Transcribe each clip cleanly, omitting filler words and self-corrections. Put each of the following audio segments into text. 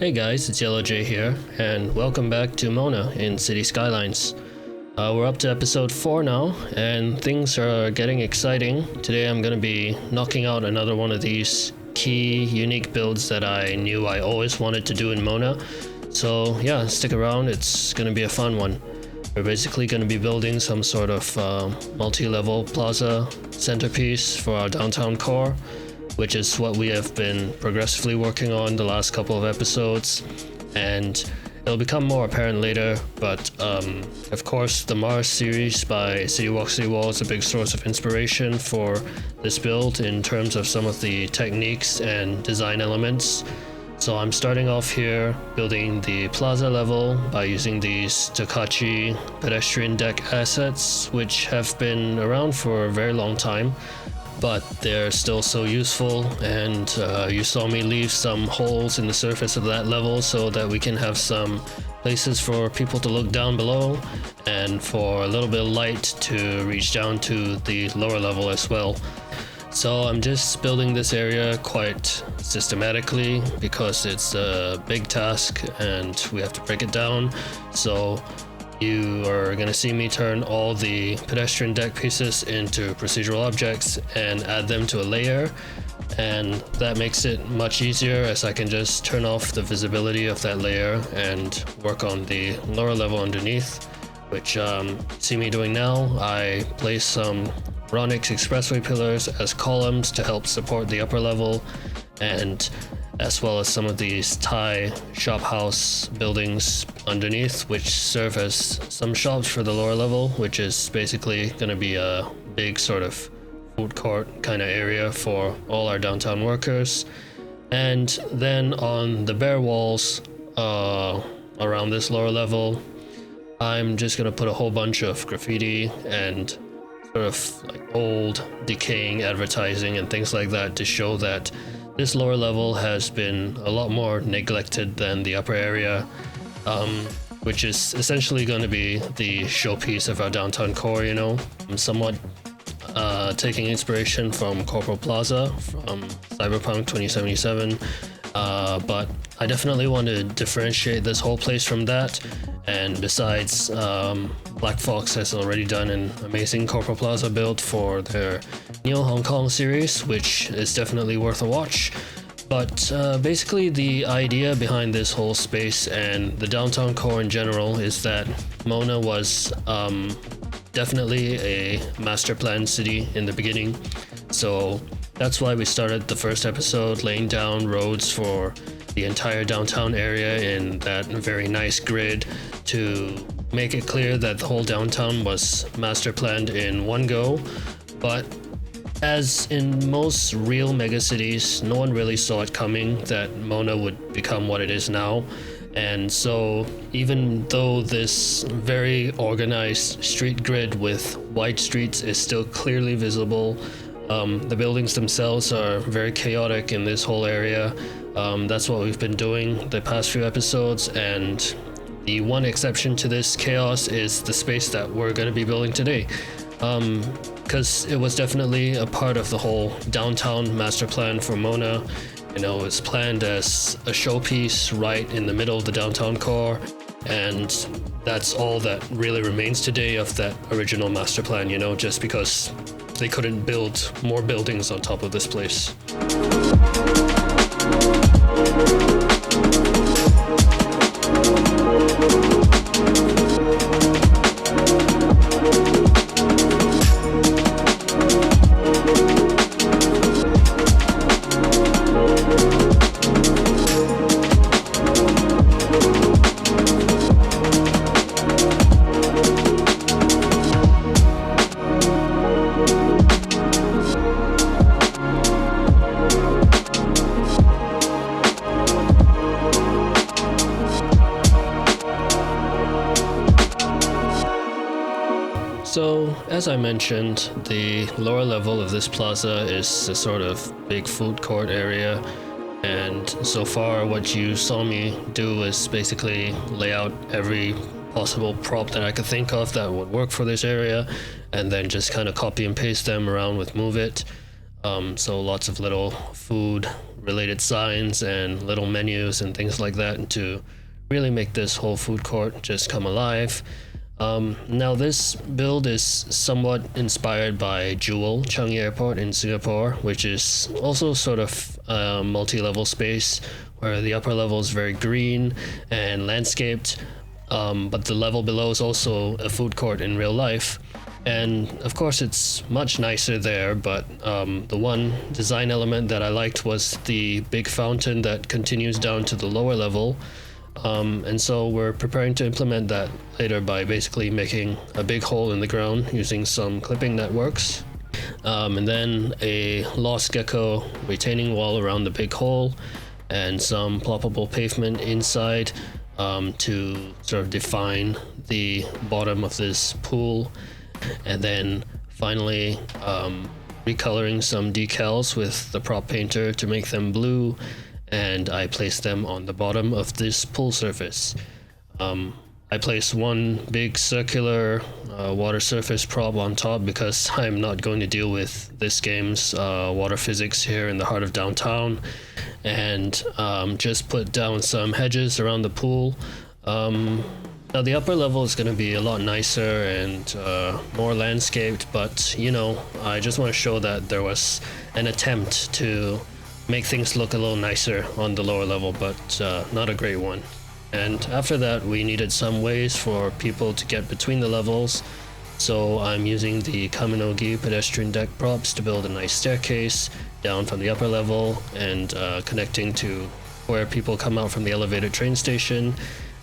Hey guys, it's Yellow J here, and welcome back to Mona in City Skylines. We're up to episode 4 now, and things are getting exciting. Today I'm going to be knocking out another one of these key, unique builds that I knew I always wanted to do in Mona. So yeah, stick around, it's going to be a fun one. We're basically going to be building some sort of multi-level plaza centerpiece for our downtown core, which is what we have been progressively working on the last couple of episodes, and it'll become more apparent later, but of course the Mars series by City Walk City Wall is a big source of inspiration for this build in terms of some of the techniques and design elements. So I'm starting off here building the plaza level by using these Takachi pedestrian deck assets, which have been around for a very long time, but they're still so useful, and you saw me leave some holes in the surface of that level so that we can have some places for people to look down below and for a little bit of light to reach down to the lower level as well. So I'm just building this area quite systematically because it's a big task and we have to break it down. So you are going to see me turn all the pedestrian deck pieces into procedural objects and add them to a layer, and that makes it much easier as I can just turn off the visibility of that layer and work on the lower level underneath, which see me doing now. I place some Ronix expressway pillars as columns to help support the upper level, and as well as some of these Thai shop house buildings underneath, which serve as some shops for the lower level, which is basically going to be a big sort of food court kind of area for all our downtown workers. And then on the bare walls around this lower level, I'm just going to put a whole bunch of graffiti and sort of like old decaying advertising and things like that to show that this lower level has been a lot more neglected than the upper area, which is essentially going to be the showpiece of our downtown core, you know. I'm somewhat taking inspiration from Corporal Plaza from Cyberpunk 2077, but I definitely want to differentiate this whole place from that. And besides, Black Fox has already done an amazing Corporal Plaza build for their Neo Hong Kong series, which is definitely worth a watch. But basically the idea behind this whole space and the downtown core in general is that Mona was definitely a master plan city in the beginning. So that's why we started the first episode laying down roads for the entire downtown area in that very nice grid to make it clear that the whole downtown was master planned in one go. But as in most real megacities, no one really saw it coming that Mona would become what it is now. And so even though this very organized street grid with wide streets is still clearly visible, the buildings themselves are very chaotic in this whole area. That's what we've been doing the past few episodes, and the one exception to this chaos is the space that we're going to be building today, because it was definitely a part of the whole downtown master plan for Mona. You know, it's planned as a showpiece right in the middle of the downtown core, and that's all that really remains today of that original master plan, you know, just because they couldn't build more buildings on top of this place. So, as I mentioned, the lower level of this plaza is a sort of big food court area, and so far what you saw me do is basically lay out every possible prop that I could think of that would work for this area, and then just kind of copy and paste them around with Move It. So lots of little food related signs and little menus and things like that to really make this whole food court just come alive. Now this build is somewhat inspired by Jewel Changi Airport in Singapore, which is also sort of a multi-level space where the upper level is very green and landscaped, but the level below is also a food court in real life. And of course it's much nicer there, but the one design element that I liked was the big fountain that continues down to the lower level. And so we're preparing to implement that later by basically making a big hole in the ground using some clipping networks, and then a lost gecko retaining wall around the big hole and some ploppable pavement inside to sort of define the bottom of this pool, and then finally recoloring some decals with the prop painter to make them blue, and I placed them on the bottom of this pool surface. I placed one big circular water surface prop on top because I'm not going to deal with this game's water physics here in the heart of downtown, and just put down some hedges around the pool. Now the upper level is going to be a lot nicer and more landscaped, but you know, I just want to show that there was an attempt to make things look a little nicer on the lower level, but not a great one. And after that, we needed some ways for people to get between the levels, so I'm using the Kaminogi pedestrian deck props to build a nice staircase down from the upper level and connecting to where people come out from the elevated train station.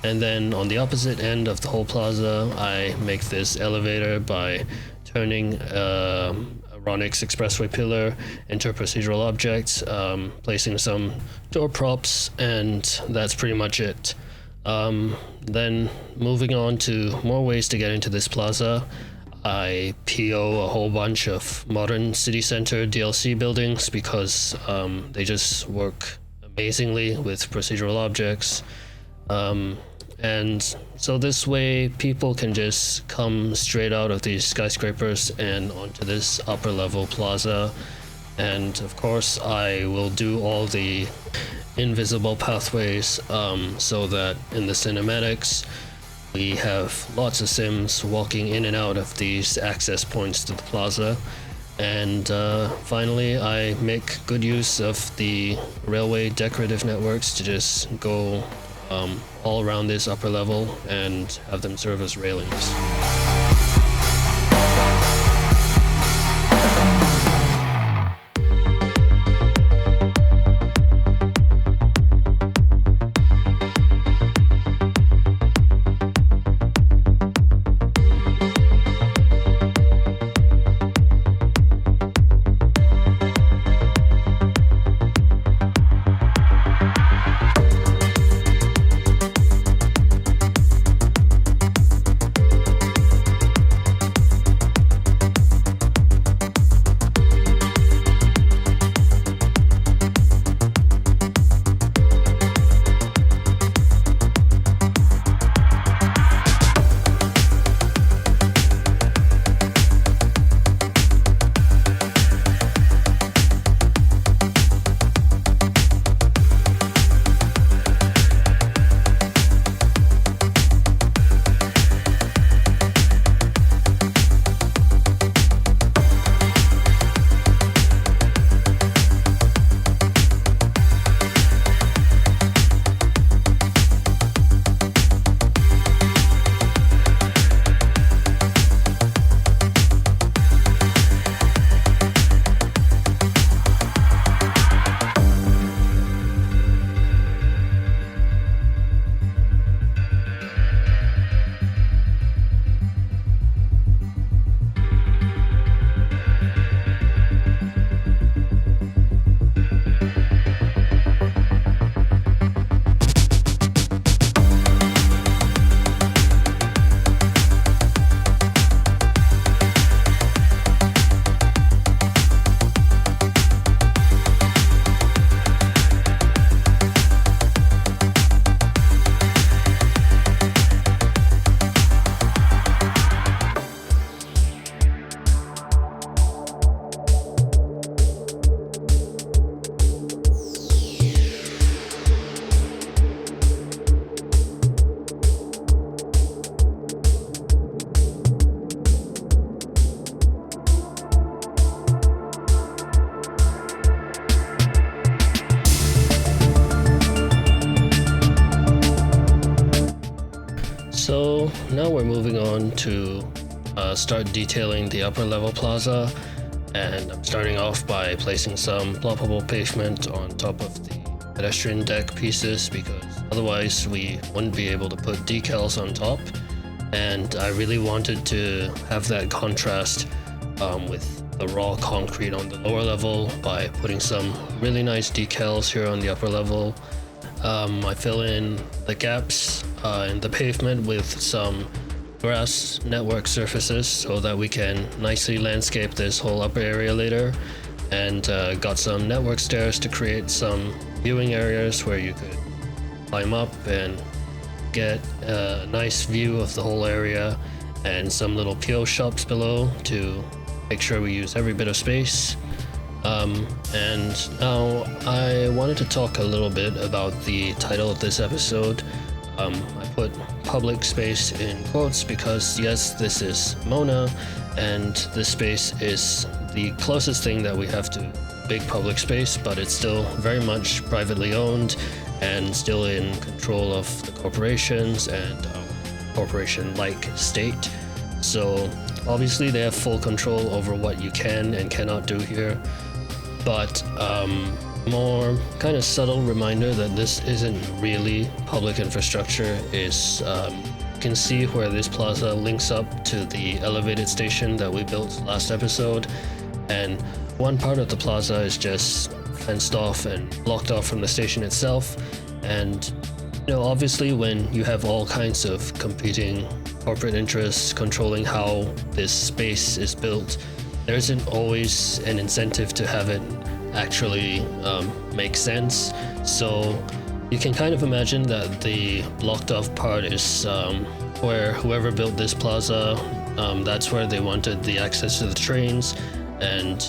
And then on the opposite end of the whole plaza, I make this elevator by turning Ronix expressway pillar into a procedural object, placing some door props, and that's pretty much it. Then moving on to more ways to get into this plaza, I PO a whole bunch of modern city center DLC buildings because they just work amazingly with procedural objects. And so this way people can just come straight out of these skyscrapers and onto this upper level plaza. And of course I will do all the invisible pathways so that in the cinematics we have lots of Sims walking in and out of these access points to the plaza. And finally I make good use of the railway decorative networks to just go all around this upper level and have them serve as railings. So now we're moving on to start detailing the upper level plaza, and I'm starting off by placing some ploppable pavement on top of the pedestrian deck pieces, because otherwise we wouldn't be able to put decals on top, and I really wanted to have that contrast with the raw concrete on the lower level by putting some really nice decals here on the upper level. I fill in the gaps in the pavement with some grass network surfaces so that we can nicely landscape this whole upper area later, and got some network stairs to create some viewing areas where you could climb up and get a nice view of the whole area, and some little PO shops below to make sure we use every bit of space. And now I wanted to talk a little bit about the title of this episode. I put public space in quotes because yes, this is Mona, and this space is the closest thing that we have to big public space, but it's still very much privately owned and still in control of the corporations and corporation-like state. So obviously they have full control over what you can and cannot do here, but more kind of subtle reminder that this isn't really public infrastructure is you can see where this plaza links up to the elevated station that we built last episode, and one part of the plaza is just fenced off and blocked off from the station itself. And obviously when you have all kinds of competing corporate interests controlling how this space is built, there isn't always an incentive to have it actually make sense. So you can kind of imagine that the blocked off part is where whoever built this plaza, that's where they wanted the access to the trains, and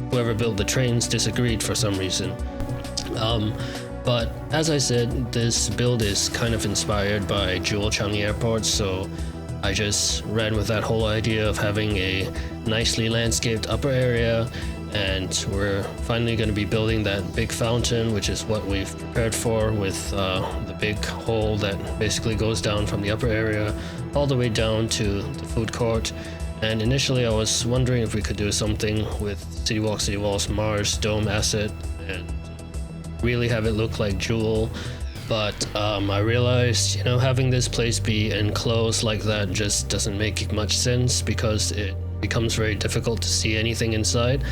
whoever built the trains disagreed for some reason. But as I said, this build is kind of inspired by Jewel Changi Airport, so I just ran with that whole idea of having a nicely landscaped upper area, and we're finally going to be building that big fountain, which is what we've prepared for, with the big hole that basically goes down from the upper area all the way down to the food court. And initially I was wondering if we could do something with City Wall's Mars Dome asset and really have it look like Jewel, but I realized having this place be enclosed like that just doesn't make much sense, because it becomes very difficult to see anything inside,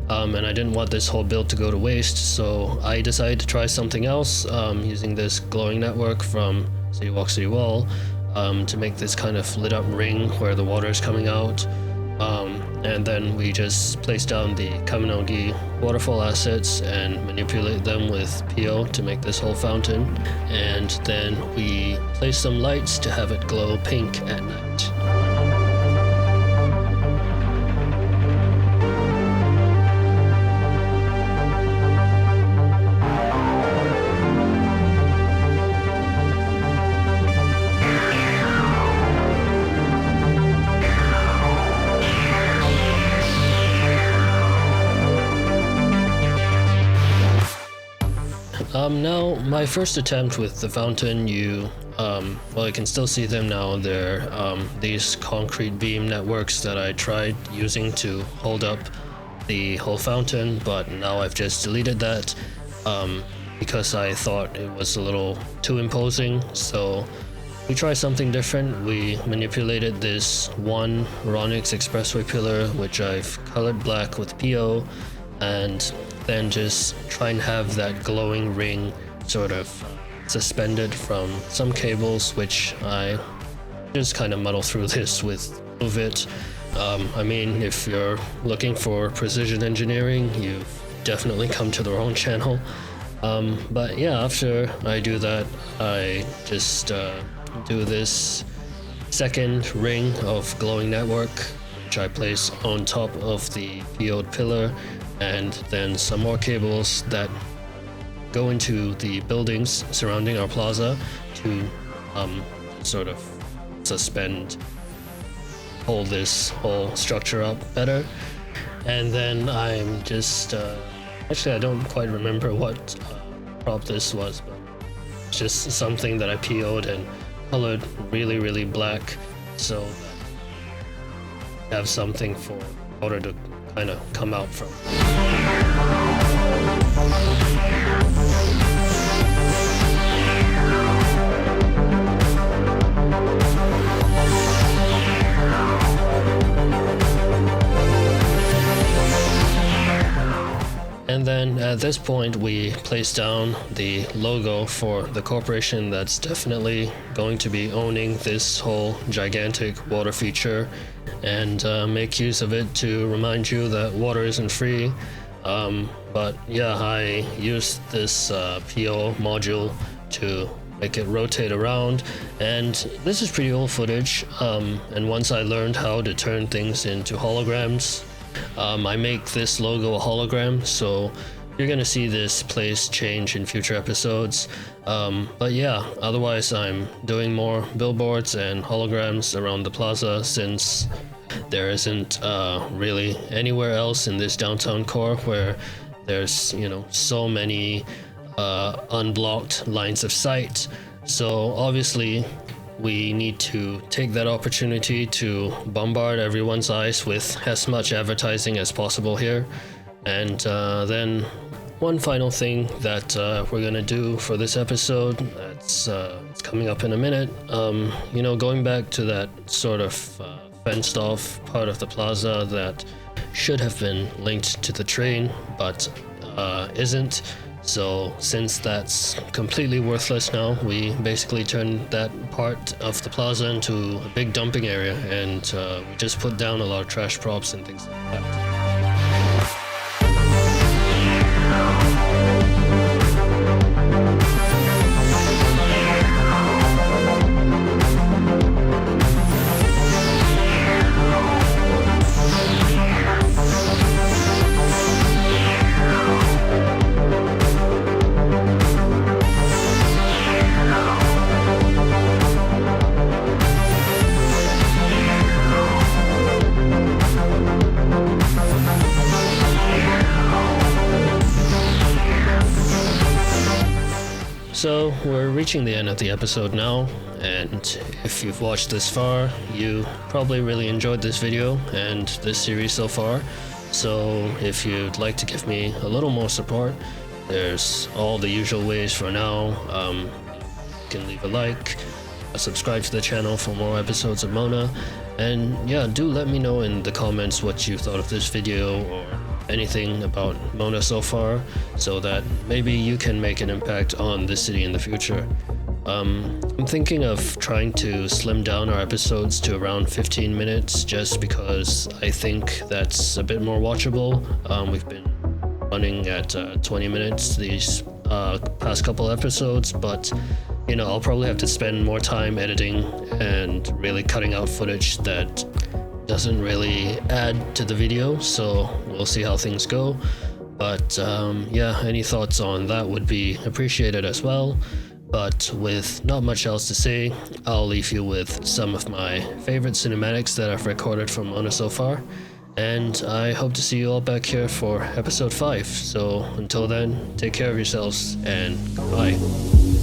and I didn't want this whole build to go to waste, so I decided to try something else using this glowing network from City Wall to make this kind of lit up ring where the water is coming out. And then we just place down the Kaminogi waterfall assets and manipulate them with PO to make this whole fountain. And then we place some lights to have it glow pink at night. Now, my first attempt with the fountain, you can still see them now. They're these concrete beam networks that I tried using to hold up the whole fountain, but now I've just deleted that because I thought it was a little too imposing. So we tried something different. We manipulated this one Ronix Expressway pillar, which I've colored black with PO, and then just try and have that glowing ring sort of suspended from some cables, which I just kind of muddle through this with Move It. I mean, if you're looking for precision engineering, you've definitely come to the wrong channel. But yeah, after I do that, I just do this second ring of glowing network, which I place on top of the PO'd pillar, and then some more cables that go into the buildings surrounding our plaza to sort of hold this whole structure up better. And then I'm just actually I don't quite remember what prop this was, but it's just something that I PO'd and colored really black, so have something for water to kind of come out from. And then at this point we place down the logo for the corporation that's definitely going to be owning this whole gigantic water feature, and make use of it to remind you that water isn't free. But yeah, I used this PO module to make it rotate around, and this is pretty old footage, and once I learned how to turn things into holograms, I make this logo a hologram, so you're gonna see this place change in future episodes. But yeah, otherwise I'm doing more billboards and holograms around the plaza, since there isn't really anywhere else in this downtown core where there's, you know, so many unblocked lines of sight. So obviously we need to take that opportunity to bombard everyone's eyes with as much advertising as possible here. And then one final thing that we're gonna do for this episode, that's it's coming up in a minute, you know, going back to that sort of fenced off part of the plaza that should have been linked to the train but isn't. So since that's completely worthless now, we basically turned that part of the plaza into a big dumping area, and we just put down a lot of trash props and things like that. So we're reaching the end of the episode now, and if you've watched this far, you probably really enjoyed this video and this series so far. So if you'd like to give me a little more support, there's all the usual ways for now. You can leave a like, subscribe to the channel for more episodes of Mona, and yeah, do let me know in the comments what you thought of this video or anything about Mona so far, so that maybe you can make an impact on this city in the future. I'm thinking of trying to slim down our episodes to around 15 minutes, just because I think that's a bit more watchable. We've been running at 20 minutes these past couple episodes, but you know, I'll probably have to spend more time editing and really cutting out footage that doesn't really add to the video, so we'll see how things go. But yeah, any thoughts on that would be appreciated as well. But with not much else to say, I'll leave you with some of my favorite cinematics that I've recorded from Mona so far, and I hope to see you all back here for episode 5. So until then, take care of yourselves and goodbye.